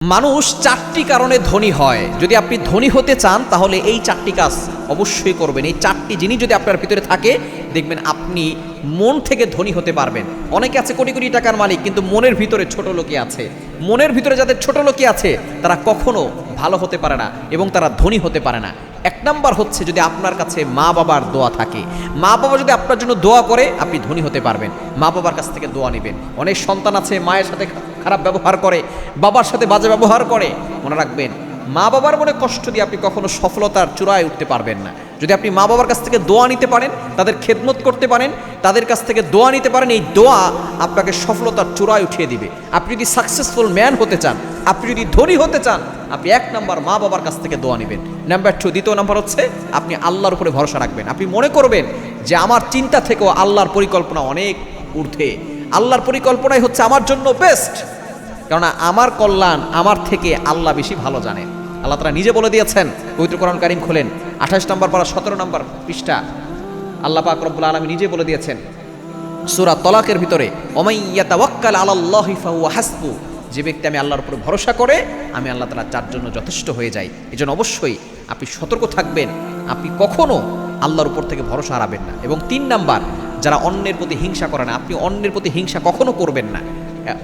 মানুষ চারটি কারণে ধনী হয়। যদি আপনি ধনী হতে চান তাহলে এই চারটি কাজ অবশ্যই করবেন। এই চারটি জিনিস যদি আপনার ভিতরে থাকে, দেখবেন আপনি মন থেকে ধনী হতে পারবেন। অনেকে আছে কোটি কোটি টাকার মালিক, কিন্তু মনের ভিতরে ছোট লোকই আছে। মনের ভিতরে যাদের ছোট লোকই আছে তারা কখনো ভালো হতে পারে না এবং তারা ধনী হতে পারে না। এক নাম্বার হচ্ছে, যদি আপনার কাছে মা বাবার দোয়া থাকে, মা বাবা যদি আপনার জন্য দোয়া করে, আপনি ধনী হতে পারবেন। মা বাবার কাছ থেকে দোয়া নেবেন। অনেক সন্তান আছে মায়ের সাথে খারাপ ব্যবহার করে, বাবার সাথে বাজে ব্যবহার করে। মনে রাখবেন, মা বাবার মনে কষ্ট দিয়ে আপনি কখনো সফলতার চূড়ায় উঠতে পারবেন না। যদি আপনি মা বাবার কাছ থেকে দোয়া নিতে পারেন, তাদের খেদমত করতে পারেন, তাদের কাছ থেকে দোয়া নিতে পারেন, এই দোয়া আপনাকে সফলতার চূড়ায় উঠিয়ে দিবে। আপনি যদি সাকসেসফুল ম্যান হতে চান, আপনি যদি ধনী হতে চান, আপনি এক নাম্বার মা বাবার কাছ থেকে দোয়া নেবেন। নাম্বার 2, দ্বিতীয় নাম্বার হচ্ছে আপনি আল্লাহর উপরে ভরসা রাখবেন। আপনি মনে করবেন যে আমার চিন্তা থেকেও আল্লাহর পরিকল্পনা অনেক ঊর্ধ্বে, আল্লাহর পরিকল্পনাই হচ্ছে আমার জন্য বেস্ট। কেননা আমার কল্যাণ আমার থেকে আল্লাহ বেশি ভালো জানে। আল্লাহ তাআলা নিজে বলে দিয়েছেন, পবিত্র কোরআন কারীম খোলেন 28 নম্বর পারা 17 নম্বর পৃষ্ঠা। আল্লাহ পাক রব্বুল আলামিন নিজে বলে দিয়েছেন সূরা তলাকের ভিতরে, ওমাই ইয়াতাওয়াক্কাল আলাল্লাহি ফাহুয়া হাসবু, যে ব্যক্তি আমি আল্লাহর উপর ভরসা করে, আমি আল্লাহ তাআলা তার জন্য যথেষ্ট হয়ে যাই। এজন্য অবশ্যই আপনি সতর্ক থাকবেন, আপনি কখনো আল্লাহর উপর থেকে ভরসা হারাবেন না। এবং 3 নাম্বার, যারা অন্যের প্রতি হিংসা করে না, আপনি অন্যের প্রতি হিংসা কখনো করবেন না।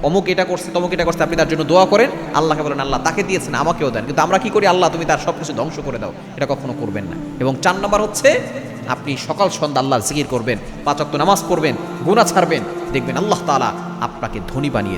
অমুক এটা করছে, তমুক এটা করছে, আপনি তার জন্য দোয়া করেন, আল্লাহকে বলেন আল্লাহ তাকে দিয়েছেন আমাকেও দেন। কিন্তু আমরা কি করি, আল্লাহ তুমি তার সব কিছু ধ্বংস করে দাও, এটা কখনো করবেন না। এবং 4 নাম্বার হচ্ছে, আপনি সকাল সন্ধ্যা আল্লাহর জিকির করবেন, 5 ওয়াক্ত নামাজ পড়বেন, গুনাহ ছাড়বেন, দেখবেন আল্লাহ তাআলা আপনাকে ধনী বানিয়ে